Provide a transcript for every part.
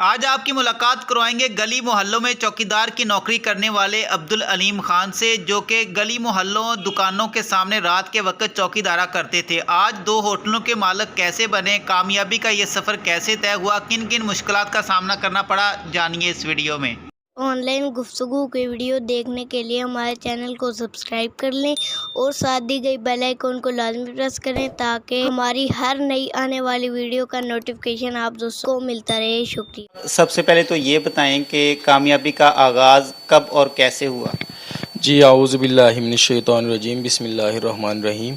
آج آپ کی ملاقات کروائیں گے گلی محلوں میں چوکیدار کی نوکری کرنے والے عبدالعلیم خان سے، جو کہ گلی محلوں دکانوں کے سامنے رات کے وقت چوکیدارا کرتے تھے۔ آج 2 ہوٹلوں کے مالک کیسے بنے، کامیابی کا یہ سفر کیسے طے ہوا، کن کن مشکلات کا سامنا کرنا پڑا، جانیے اس ویڈیو میں۔ آن لائن گفتگو کے ویڈیو دیکھنے کے لیے ہمارے چینل کو سبسکرائب کر لیں اور ساتھ دی گئی بیل آئیکن کو لازمی پریس کریں تاکہ ہماری ہر نئی آنے والی ویڈیو کا نوٹیفیکیشن آپ دوستوں کو ملتا رہے۔ شکریہ۔ سب سے پہلے تو یہ بتائیں کہ کامیابی کا آغاز کب اور کیسے ہوا؟ جی اعوذ باللہ من الشیطان الرجیم، بسم اللہ الرحمن الرحیم۔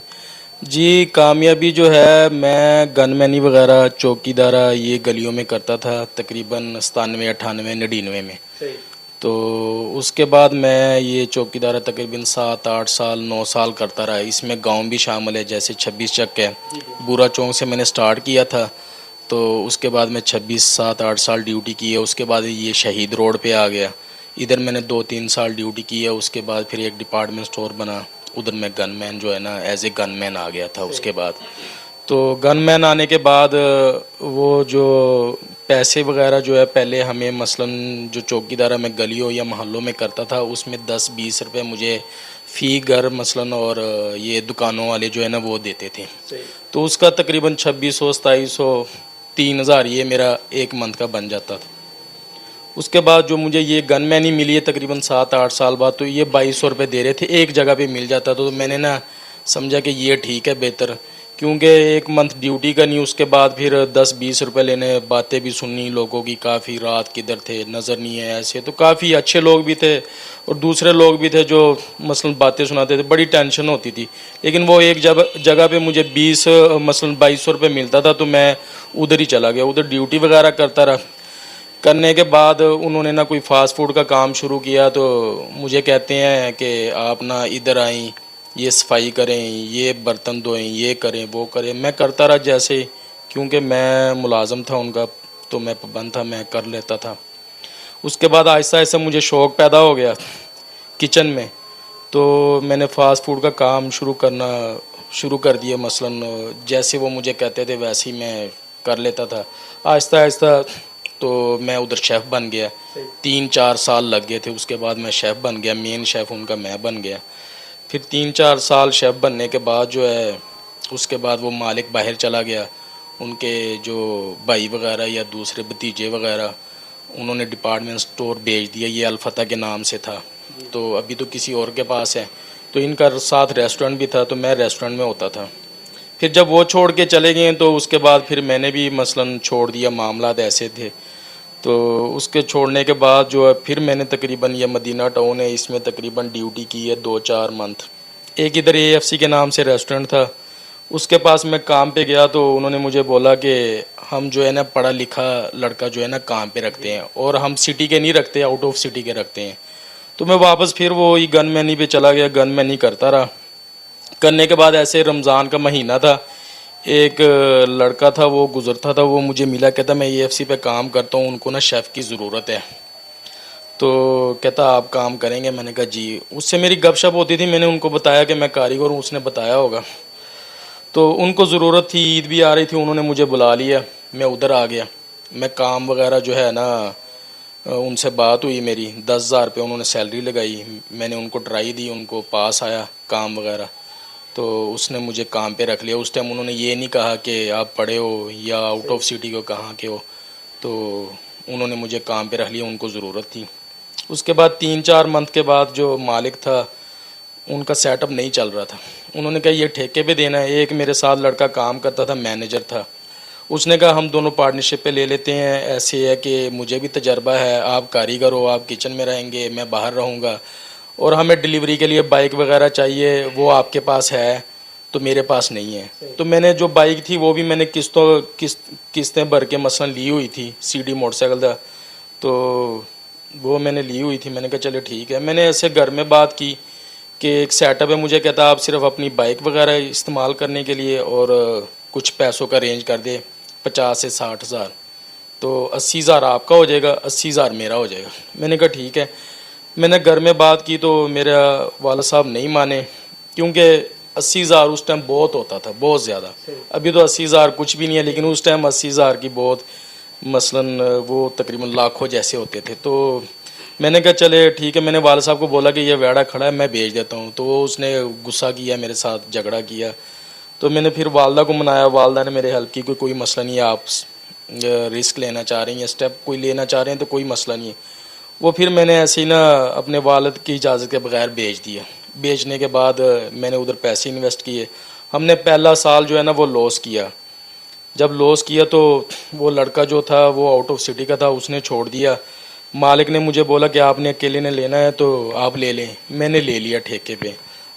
جی کامیابی جو ہے، میں گن مینی وغیرہ چوکیدارہ یہ گلیوں میں کرتا تھا تقریباً 97 98 99 میں۔ تو اس کے بعد میں یہ چوکیدارہ تقریباً 7 8 سال 9 سال کرتا رہا۔ اس میں گاؤں بھی شامل ہے، جیسے 26 چک ہے، بورا چونک سے میں نے سٹارٹ کیا تھا، تو اس کے بعد میں 26 7 8 سال ڈیوٹی کی ہے۔ اس کے بعد یہ شہید روڈ پہ آ گیا، ادھر میں نے 2 3 سال ڈیوٹی کی ہے۔ اس کے بعد پھر ایک ڈپارٹمنٹ سٹور بنا، ادھر میں گن مین جو ہے نا ایز اے گن مین آ گیا تھا۔ اس کے بعد تو گن مین آنے کے بعد وہ جو پیسے وغیرہ جو ہے، پہلے ہمیں مثلاً جو چوکیدارہ میں گلیوں یا محلوں میں کرتا تھا اس میں 10 20 روپے مجھے فی گھر مثلاً، اور یہ دکانوں والے جو ہے نا وہ دیتے تھے، تو اس کا تقریباً 2600 2700 3000 یہ میرا ایک منتھ کا بن جاتا تھا۔ اس کے بعد جو مجھے یہ گن مینی ملی ہے تقریباً 7 8 سال بعد، تو یہ 2200 روپے دے رہے تھے، ایک جگہ پہ مل جاتا، تو میں نے نا سمجھا کہ یہ ٹھیک ہے، بہتر، کیونکہ ایک منتھ ڈیوٹی کرنی، اس کے بعد پھر 10 20 روپے لینے، باتیں بھی سننی لوگوں کی، کافی رات کدھر تھے نظر نہیں ہے ایسے، تو کافی اچھے لوگ بھی تھے اور دوسرے لوگ بھی تھے جو مثلاً باتیں سناتے تھے، بڑی ٹینشن ہوتی تھی۔ لیکن وہ ایک جگہ پہ مجھے 20 مثلاً 2200 روپے ملتا تھا، تو میں ادھر ہی چلا گیا، ادھر ڈیوٹی وغیرہ کرتا رہا۔ کرنے کے بعد انہوں نے نا کوئی فاسٹ فوڈ کا کام شروع کیا، تو مجھے کہتے ہیں کہ آپ نا ادھر آئیں، یہ صفائی کریں، یہ برتن دھوئیں، یہ کریں وہ کریں۔ میں کرتا رہا جیسے، کیونکہ میں ملازم تھا ان کا، تو میں پابند تھا، میں کر لیتا تھا۔ اس کے بعد آہستہ آہستہ مجھے شوق پیدا ہو گیا کچن میں، تو میں نے فاسٹ فوڈ کا کام شروع کر دیا، مثلاً جیسے وہ مجھے کہتے تھے ویسے ہی میں کر لیتا تھا۔ آہستہ آہستہ تو میں ادھر شیف بن گیا، 3 4 سال لگ گئے تھے، اس کے بعد میں شیف بن گیا، مین شیف ان کا میں بن گیا۔ پھر 3 4 سال شیف بننے کے بعد جو ہے، اس کے بعد وہ مالک باہر چلا گیا، ان کے جو بھائی وغیرہ یا دوسرے بھتیجے وغیرہ، انہوں نے ڈپارٹمنٹ سٹور بیچ دیا، یہ الفتح کے نام سے تھا، تو ابھی تو کسی اور کے پاس ہے، تو ان کا ساتھ ریسٹورنٹ بھی تھا، تو میں ریسٹورنٹ میں ہوتا تھا۔ پھر جب وہ چھوڑ کے چلے گئے تو اس کے بعد پھر میں نے بھی مثلاً چھوڑ دیا، معاملات ایسے تھے، تو اس کے چھوڑنے کے بعد جو ہے پھر میں نے تقریباً یہ مدینہ ٹاؤن ہے، اس میں تقریباً ڈیوٹی کی ہے 2 4 منتھ۔ ایک ادھر AFC کے نام سے ریسٹورنٹ تھا، اس کے پاس میں کام پہ گیا، تو انہوں نے مجھے بولا کہ ہم جو ہے نا پڑھا لکھا لڑکا جو ہے نا کام پہ رکھتے ہیں، اور ہم سٹی کے نہیں رکھتے، آؤٹ آف سٹی کے رکھتے ہیں۔ تو میں واپس پھر وہی گن مینی پہ چلا گیا، گن مینی کرتا رہا۔ کرنے کے بعد ایسے رمضان کا مہینہ تھا، ایک لڑکا تھا وہ گزرتا تھا، وہ مجھے ملا، کہتا میں AFC پہ کام کرتا ہوں، ان کو نا شیف کی ضرورت ہے، تو کہتا آپ کام کریں گے؟ میں نے کہا جی۔ اس سے میری گپ شپ ہوتی تھی، میں نے ان کو بتایا کہ میں کاریگر ہوں، اس نے بتایا ہوگا، تو ان کو ضرورت تھی، عید بھی آ رہی تھی، انہوں نے مجھے بلا لیا، میں ادھر آ گیا۔ میں کام وغیرہ جو ہے نا، ان سے بات ہوئی میری، 10,000 روپے انہوں نے سیلری لگائی، میں نے ان کو ٹرائی دی، ان کو پاس آیا کام وغیرہ، تو اس نے مجھے کام پہ رکھ لیا۔ اس ٹائم انہوں نے یہ نہیں کہا کہ آپ پڑھے ہو یا آؤٹ آف سٹی کو کہاں کے ہو، تو انہوں نے مجھے کام پہ رکھ لیا، ان کو ضرورت تھی۔ اس کے بعد 3 4 منتھ کے بعد جو مالک تھا ان کا سیٹ اپ نہیں چل رہا تھا، انہوں نے کہا یہ ٹھیکے پہ دینا ہے۔ ایک میرے ساتھ لڑکا کام کرتا تھا، مینیجر تھا، اس نے کہا ہم دونوں پارٹنرشپ پہ لے لیتے ہیں، ایسے ہے کہ مجھے بھی تجربہ ہے، آپ کاریگر ہو، آپ کچن میں رہیں گے، میں باہر رہوں گا، اور ہمیں ڈیلیوری کے لیے بائک وغیرہ چاہیے، وہ آپ کے پاس ہے تو میرے پاس نہیں ہے۔ تو میں نے جو بائک تھی وہ بھی میں نے قسطیں بھر کے مثلا لی ہوئی تھی، CD موٹر سائیکل تھا، تو وہ میں نے لی ہوئی تھی۔ میں نے کہا چلے ٹھیک ہے، میں نے ایسے گھر میں بات کی کہ ایک سیٹ اپ ہے، مجھے کہتا آپ صرف اپنی بائک وغیرہ استعمال کرنے کے لیے اور کچھ پیسوں کا رینج کر دے، 50 سے 60 ہزار، تو 80,000 آپ کا ہو جائے گا، 80,000 میرا ہو جائے گا۔ میں نے کہا ٹھیک ہے۔ میں نے گھر میں بات کی تو میرا والد صاحب نہیں مانے، کیونکہ 80,000 اس ٹائم بہت ہوتا تھا، بہت زیادہ۔ ابھی تو 80,000 کچھ بھی نہیں ہے، لیکن اس ٹائم 80,000 کی بہت مثلاً وہ تقریباً لاکھوں جیسے ہوتے تھے. تو میں نے کہا چلے ٹھیک ہے. میں نے والد صاحب کو بولا کہ یہ ویڑا کھڑا ہے میں بیچ دیتا ہوں. تو وہ اس نے غصہ کیا میرے ساتھ, جھگڑا کیا. تو میں نے پھر والدہ کو منایا, والدہ نے میرے ہیلپ کی, کوئی مسئلہ نہیں ہے, آپ رسک لینا چاہ رہے ہیں یا اسٹیپ کوئی لینا چاہ رہے ہیں تو کوئی مسئلہ نہیں ہے. وہ پھر میں نے ایسے ہی نا اپنے والد کی اجازت کے بغیر بیچ دیا. بیچنے کے بعد میں نے ادھر پیسے انویسٹ کیے. ہم نے پہلا سال جو ہے نا وہ لاس کیا. جب لاس کیا تو وہ لڑکا جو تھا وہ آؤٹ آف سٹی کا تھا, اس نے چھوڑ دیا. مالک نے مجھے بولا کہ آپ نے اکیلے نے لینا ہے تو آپ لے لیں. میں نے لے لیا ٹھیکے پہ.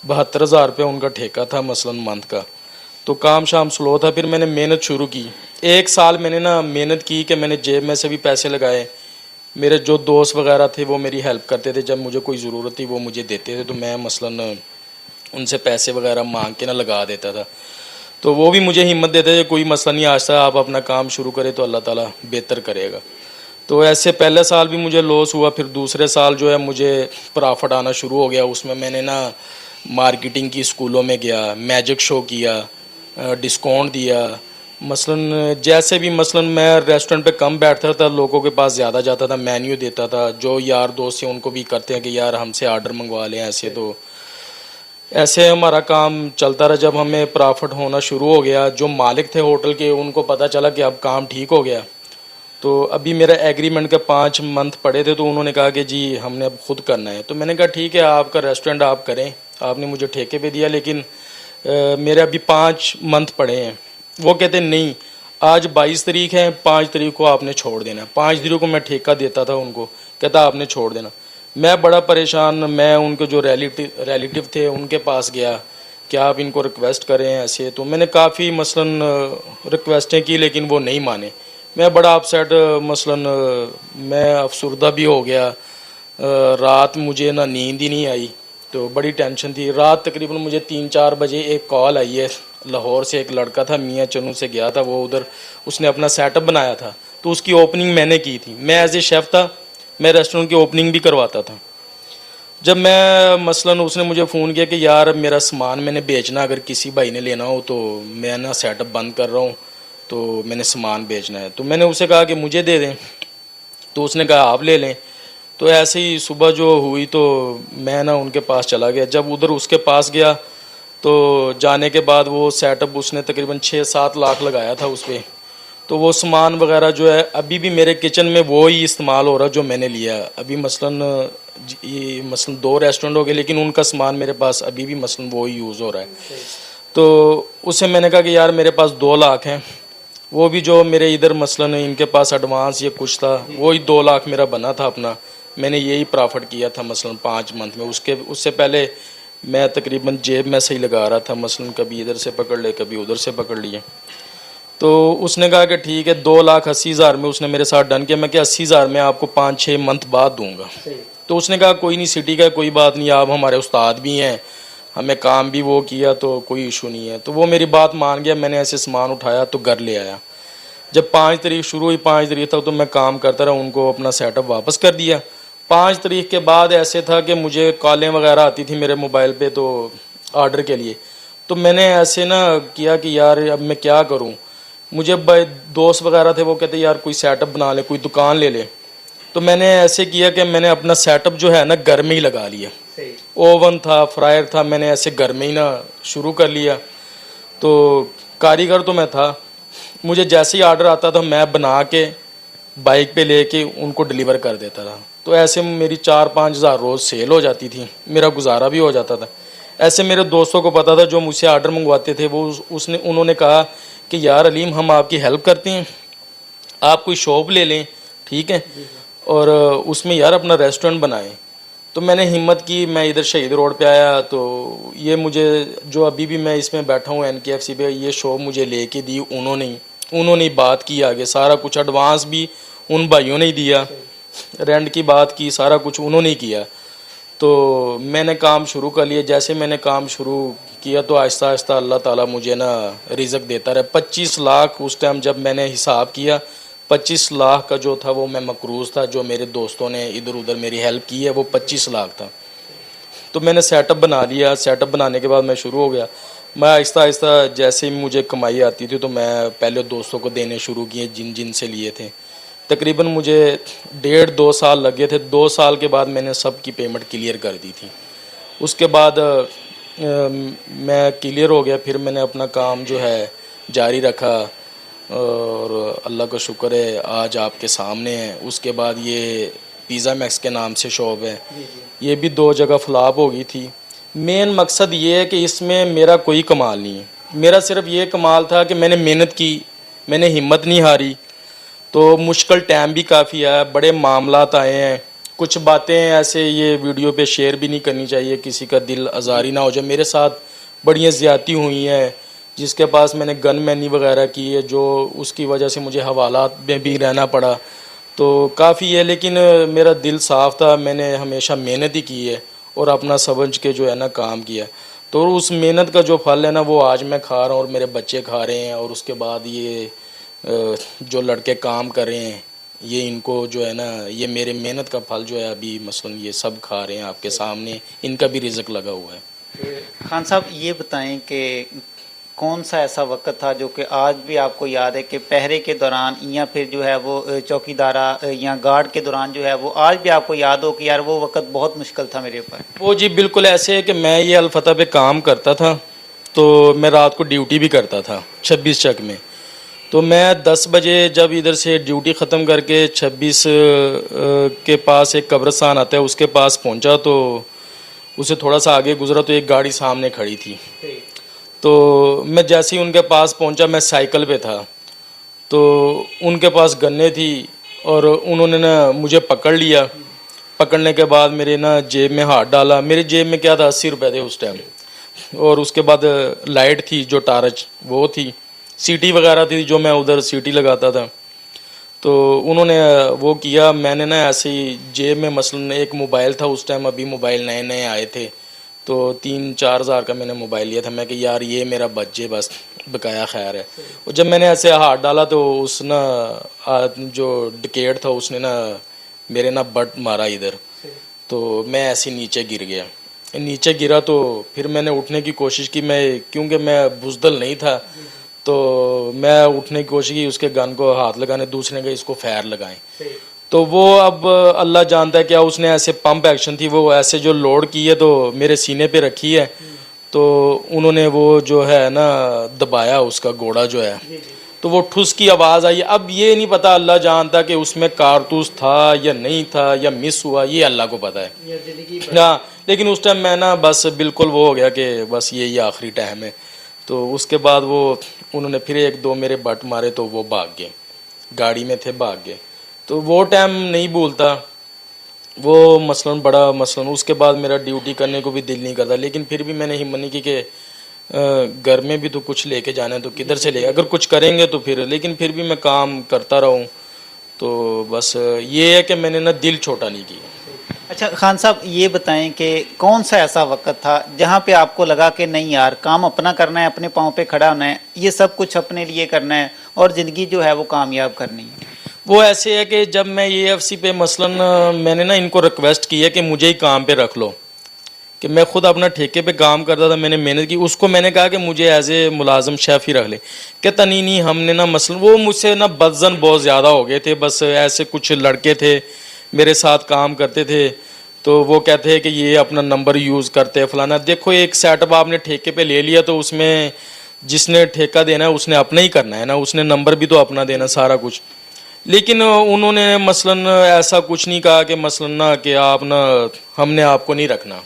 72,000 روپے ان کا ٹھیکہ تھا مثلاً منتھ کا. تو کام شام سلو تھا. پھر میں نے محنت شروع کی. 1 سال میں نے نا محنت کی کہ میں نے جیب میں سے بھی پیسے لگائے. میرے جو دوست وغیرہ تھے وہ میری ہیلپ کرتے تھے, جب مجھے کوئی ضرورت تھی وہ مجھے دیتے تھے. تو میں مثلاً ان سے پیسے وغیرہ مانگ کے نہ لگا دیتا تھا. تو وہ بھی مجھے ہمت دیتے تھے کوئی مسئلہ نہیں, آہستہ آپ اپنا کام شروع کریں تو اللہ تعالیٰ بہتر کرے گا. تو ایسے پہلے سال بھی مجھے لاس ہوا. پھر دوسرے سال جو ہے مجھے پرافٹ آنا شروع ہو گیا. اس میں نے نا مارکیٹنگ کی, اسکولوں میں گیا, میجک شو کیا, ڈسکاؤنٹ دیا. مثلاً جیسے بھی مثلاً میں ریسٹورنٹ پہ کم بیٹھتا تھا, لوگوں کے پاس زیادہ جاتا تھا, مینیو دیتا تھا. جو یار دوست ہیں ان کو بھی کرتے ہیں کہ یار ہم سے آرڈر منگوا لیں ایسے. تو ایسے ہمارا کام چلتا رہا. جب ہمیں پرافٹ ہونا شروع ہو گیا, جو مالک تھے ہوٹل کے ان کو پتہ چلا کہ اب کام ٹھیک ہو گیا. تو ابھی میرا ایگریمنٹ کے 5 منتھ پڑے تھے. تو انہوں نے کہا کہ جی ہم نے اب خود کرنا ہے. تو میں نے کہا ٹھیک ہے آپ کا ریسٹورنٹ آپ کریں, آپ نے مجھے ٹھیکے پہ دیا, لیکن میرے ابھی 5 منتھ پڑے ہیں. وہ کہتے نہیں, آج 22 تاریخ ہے, 5 تاریخ کو آپ نے چھوڑ دینا. 5 تاریخ کو میں ٹھیکہ دیتا تھا ان کو, کہتا آپ نے چھوڑ دینا. میں بڑا پریشان. میں ان کے جو ریلیٹیو تھے ان کے پاس گیا کہ آپ ان کو ریکویسٹ کریں ایسے. تو میں نے کافی مثلاً ریکویسٹیں کی لیکن وہ نہیں مانے. میں بڑا اپ سیٹ, مثلاً میں افسردہ بھی ہو گیا. رات مجھے نہ نیند ہی نہیں آئی. تو بڑی ٹینشن تھی. رات تقریباً مجھے 3-4 بجے ایک کال آئی ہے لاہور سے. ایک لڑکا تھا, میاں چنو سے گیا تھا وہ ادھر, اس نے اپنا سیٹ اپ بنایا تھا. تو اس کی اوپننگ میں نے کی تھی. میں ایز اے شیف تھا, میں ریسٹورنٹ کی اوپننگ بھی کرواتا تھا. جب میں مثلاً اس نے مجھے فون کیا کہ یار میرا سامان میں نے بیچنا, اگر کسی بھائی نے لینا ہو تو میں نا سیٹ اپ بند کر رہا ہوں تو میں نے سامان بیچنا ہے. تو میں نے اسے کہا کہ مجھے دے دیں. تو اس نے کہا آپ لے لیں. تو ایسے ہی صبح جو ہوئی تو میں نا ان کے پاس چلا گیا. جب ادھر اس کے پاس گیا تو جانے کے بعد وہ سیٹ اپ اس نے تقریباً 6-7 لاکھ لگایا تھا اس پہ. تو وہ سامان وغیرہ جو ہے ابھی بھی میرے کچن میں وہی استعمال ہو رہا جو میں نے لیا. ابھی مثلاً 2 ریسٹورنٹ ہو گئے لیکن ان کا سامان میرے پاس ابھی بھی مثلاً وہی یوز ہو رہا ہے. تو اس سے میں نے کہا کہ یار میرے پاس 2 لاکھ ہیں, وہ بھی جو میرے ادھر مثلاً ان کے پاس ایڈوانس یہ کچھ تھا وہی 2 لاکھ میرا بنا تھا اپنا. میں نے یہی پرافٹ کیا تھا مثلاً 5 منتھ میں. اس سے پہلے میں تقریباً جیب میں سے ہی لگا رہا تھا, مثلاً کبھی ادھر سے پکڑ لے کبھی ادھر سے پکڑ لیے. تو اس نے کہا کہ ٹھیک ہے 2,80,000 میں اس نے میرے ساتھ ڈن کیا. میں کہ 80,000 میں آپ کو 5-6 منتھ بعد دوں گا. تو اس نے کہا کوئی نہیں, سٹی کا کوئی بات نہیں, آپ ہمارے استاد بھی ہیں, ہمیں کام بھی وہ کیا تو کوئی ایشو نہیں ہے. تو وہ میری بات مان گیا. میں نے ایسے سامان اٹھایا تو گھر لے آیا. جب 5 تاریخ شروع ہوئی, 5 تاریخ تک تو میں کام کرتا رہا, ان کو اپنا سیٹ اپ واپس کر دیا. 5 تاریخ کے بعد ایسے تھا کہ مجھے کالیں وغیرہ آتی تھی میرے موبائل پہ تو آرڈر کے لیے. تو میں نے ایسے نا کیا کہ یار اب میں کیا کروں. مجھے دوست وغیرہ تھے وہ کہتے یار کوئی سیٹ اپ بنا لے, کوئی دکان لے لے. تو میں نے ایسے کیا کہ میں نے اپنا سیٹ اپ جو ہے نا گھر میں ہی لگا لیا. اوون تھا, فرائر تھا, میں نے ایسے گھر میں ہی نا شروع کر لیا. تو کاریگر تو میں تھا, مجھے جیسے ہی آرڈر آتا تھا میں بنا کے بائک پہ لے کے ان کو ڈلیور کر دیتا تھا. تو ایسے میری 4-5 ہزار روز سیل ہو جاتی تھی, میرا گزارا بھی ہو جاتا تھا. ایسے میرے دوستوں کو پتا تھا جو مجھ سے آرڈر منگواتے تھے, وہ انہوں نے کہا کہ یار علیم ہم آپ کی ہیلپ کرتے ہیں, آپ کوئی شاپ لے لیں ٹھیک ہے, اور اس میں یار اپنا ریسٹورنٹ بنائیں. تو میں نے ہمت کی, میں ادھر شہید روڈ پہ آیا. تو یہ مجھے جو ابھی بھی میں اس میں بیٹھا ہوں NKFC پہ, یہ شاپ مجھے لے کے دی انہوں نے بات کی آگے, سارا کچھ ایڈوانس بھی ان بھائیوں نے ہی دیا, رینٹ کی بات کی, سارا کچھ انہوں نے کیا. تو میں نے کام شروع کر لیا. جیسے میں نے کام شروع کیا تو آہستہ آہستہ اللہ تعالیٰ مجھے نا رزق دیتا رہا. 25 لاکھ اس ٹائم جب میں نے حساب کیا, 25 لاکھ کا جو تھا وہ میں مقروض تھا, جو میرے دوستوں نے ادھر ادھر میری ہیلپ کی ہے وہ 25 لاکھ تھا. تو میں نے سیٹ اپ بنا لیا. سیٹ اپ بنانے کے بعد میں شروع ہو گیا. میں آہستہ آہستہ جیسے ہی مجھے کمائی آتی تھی تو میں پہلے دوستوں کو دینے شروع کیے جن سے لیے تھے. تقریباً مجھے 1.5-2 سال لگے تھے. 2 سال کے بعد میں نے سب کی پیمنٹ کلیئر کر دی تھی. اس کے بعد میں کلیئر ہو گیا. پھر میں نے اپنا کام جو ہے جاری رکھا اور اللہ کا شکر ہے آج آپ کے سامنے ہے. اس کے بعد یہ پیزا میکس کے نام سے شاپ ہے, یہ بھی 2 جگہ فلاپ ہو گئی تھی. مین مقصد یہ ہے کہ اس میں میرا کوئی کمال نہیں ہے. میرا صرف یہ کمال تھا کہ میں نے محنت کی, میں نے ہمت نہیں ہاری. تو مشکل ٹائم بھی کافی آیا, بڑے معاملات آئے ہیں. کچھ باتیں ایسے یہ ویڈیو پہ شیئر بھی نہیں کرنی چاہیے, کسی کا دل آزاری نہ ہو جائے. میرے ساتھ بڑیاں زیادتی ہوئی ہیں, جس کے پاس میں نے گن مینی وغیرہ کی ہے, جو اس کی وجہ سے مجھے حوالات میں بھی رہنا پڑا. تو کافی ہے, لیکن میرا دل صاف تھا. میں نے ہمیشہ محنت ہی کی ہے اور اپنا سمجھ کے جو ہے نا کام کیا. تو اس محنت کا جو پھل ہے نا وہ آج میں کھا رہا ہوں اور میرے بچے کھا رہے ہیں. اور اس کے بعد یہ جو لڑکے کام کر رہے ہیں, یہ ان کو جو ہے نا یہ میرے محنت کا پھل جو ہے ابھی مثلاً یہ سب کھا رہے ہیں آپ کے سامنے. ان کا بھی رزق لگا ہوا ہے. خان صاحب یہ بتائیں کہ کون سا ایسا وقت تھا جو کہ آج بھی آپ کو یاد ہے کہ پہرے کے دوران یا پھر جو ہے وہ چوکیدارہ یا گارڈ کے دوران جو ہے وہ آج بھی آپ کو یاد ہو کہ یار وہ وقت بہت مشکل تھا میرے اوپر؟ وہ جی بالکل ایسے ہے کہ میں یہ الفتح پہ کام کرتا تھا, تو میں رات کو ڈیوٹی بھی کرتا تھا 26 چک میں. تو میں 10 بجے جب ادھر سے ڈیوٹی ختم کر کے 26 کے پاس ایک قبرستان آتا ہے اس کے پاس پہنچا, تو اسے تھوڑا سا آگے گزرا تو ایک گاڑی سامنے کھڑی تھی. تو میں جیسے ہی ان کے پاس پہنچا, میں سائیکل پہ تھا, تو ان کے پاس گنے تھی اور انہوں نے نا مجھے پکڑ لیا. پکڑنے کے بعد میرے نا جیب میں ہاتھ ڈالا. میرے جیب میں کیا تھا 80 روپے تھے اس ٹائم, اور اس کے بعد لائٹ تھی جو ٹارچ وہ تھی, سیٹی وغیرہ تھی جو میں ادھر سیٹی لگاتا تھا. تو انہوں نے وہ کیا. میں نے نا ایسے ہی جیب میں مثلاً ایک موبائل تھا اس ٹائم, ابھی موبائل نئے نئے آئے تھے, تو 3-4 ہزار کا میں نے موبائل لیا تھا. میں کہ یار یہ میرا بچے بس بقایا خیر ہے. اور جب میں نے ایسے ہاتھ ڈالا تو اس نا جو ڈکیٹ تھا اس نے نا میرے نا بٹ مارا ادھر, تو میں ایسے نیچے گر گیا. نیچے گرا تو پھر میں نے اٹھنے کی کوشش کی. میں کیونکہ میں بزدل نہیں تھا تو میں اٹھنے کی کوشش کی, اس کے گن کو ہاتھ لگانے, دوسرے نے اس کو فائر لگائیں. تو وہ اب اللہ جانتا ہے کیا اس نے ایسے پمپ ایکشن تھی, وہ ایسے جو لوڈ کی ہے تو میرے سینے پہ رکھی ہے, تو انہوں نے وہ جو ہے نا دبایا اس کا گوڑا جو ہے, تو وہ ٹھس کی آواز آئی. اب یہ نہیں پتا, اللہ جانتا کہ اس میں کارتوس تھا یا نہیں تھا یا مس ہوا, یہ اللہ کو پتا ہے. ہاں لیکن اس ٹائم میں نا بس بالکل وہ ہو گیا کہ بس یہی آخری ٹائم ہے. تو اس کے بعد وہ انہوں نے پھر 1-2 میرے بٹ مارے تو وہ بھاگ گئے, گاڑی میں تھے بھاگ گئے. تو وہ ٹائم نہیں بھولتا وہ مثلاً بڑا مثلاً. اس کے بعد میرا ڈیوٹی کرنے کو بھی دل نہیں کرتا, لیکن پھر بھی میں نے ہمت نہیں کی کہ گھر میں بھی تو کچھ لے کے جانا ہے, تو کدھر سے لے, اگر کچھ کریں گے تو پھر, لیکن پھر بھی میں کام کرتا رہوں. تو بس یہ ہے کہ میں نے نا دل چھوٹا نہیں کیا. اچھا خان صاحب یہ بتائیں کہ کون سا ایسا وقت تھا جہاں پہ آپ کو لگا کہ نہیں یار کام اپنا کرنا ہے, اپنے پاؤں پہ کھڑا ہونا ہے, یہ سب کچھ اپنے لیے کرنا ہے اور زندگی جو ہے وہ کامیاب کرنی ہے؟ وہ ایسے ہے کہ جب میں AFC پہ مثلاً میں نے نا ان کو ریکویسٹ کی ہے کہ مجھے ہی کام پہ رکھ لو, کہ میں خود اپنا ٹھیکے پہ کام کرتا تھا, میں نے محنت کی. اس کو میں نے کہا کہ مجھے ایز اے ملازم شیف ہی رکھ لے. کہتا نہیں ہم نے نا مثلاً وہ مجھ سے نا بدزن بہت زیادہ ہو گئے تھے. بس ایسے کچھ لڑکے تھے میرے ساتھ کام کرتے تھے, تو وہ کہتے ہیں کہ یہ اپنا نمبر یوز کرتے ہیں فلانا. دیکھو ایک سیٹ اپ آپ نے ٹھیکے پہ لے لیا تو اس میں جس نے ٹھیکہ دینا ہے اس نے اپنا ہی کرنا ہے نا, اس نے نمبر بھی تو اپنا دینا سارا کچھ. لیکن انہوں نے مثلاً ایسا کچھ نہیں کہا کہ مثلاً نا کہ آپ نا ہم نے آپ کو نہیں رکھنا.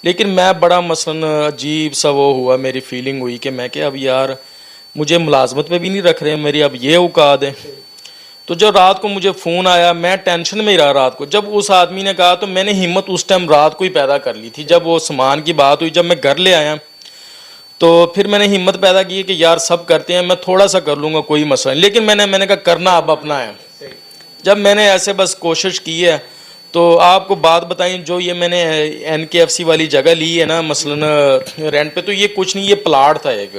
لیکن میں بڑا مثلاً عجیب سا وہ ہوا, میری فیلنگ ہوئی کہ میں کہ اب یار مجھے ملازمت پہ بھی نہیں رکھ رہے, میری اب یہ اوقات ہے. تو جب رات کو مجھے فون آیا میں ٹینشن میں ہی رہا رات کو. جب اس آدمی نے کہا تو میں نے ہمت اس ٹائم رات کو ہی پیدا کر لی تھی. جب وہ سامان کی بات ہوئی, جب میں گھر لے آیا تو پھر میں نے ہمت پیدا کی کہ یار سب کرتے ہیں, میں تھوڑا سا کر لوں گا کوئی مسئلہ نہیں. لیکن میں نے کہا کرنا اب اپنا ہے. جب میں نے ایسے بس کوشش کی ہے تو آپ کو بات بتائیں, جو یہ میں نے NKFC والی جگہ لی ہے نا مثلاً رینٹ پہ, تو یہ کچھ نہیں, یہ پلاٹ تھا ایک.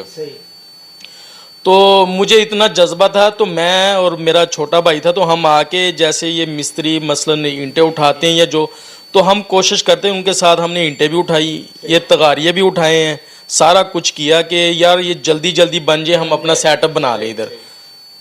تو مجھے اتنا جذبہ تھا تو میں اور میرا چھوٹا بھائی تھا, تو ہم آ کے جیسے یہ مستری مثلاً اینٹیں اٹھاتے ہیں یا جو, تو ہم کوشش کرتے ہیں ان کے ساتھ. ہم نے اینٹیں بھی اٹھائی, یہ تغاریے بھی اٹھائے ہیں, سارا کچھ کیا کہ یار یہ جلدی جلدی بن جائے, ہم اپنا سیٹ اپ بنا لیں ادھر.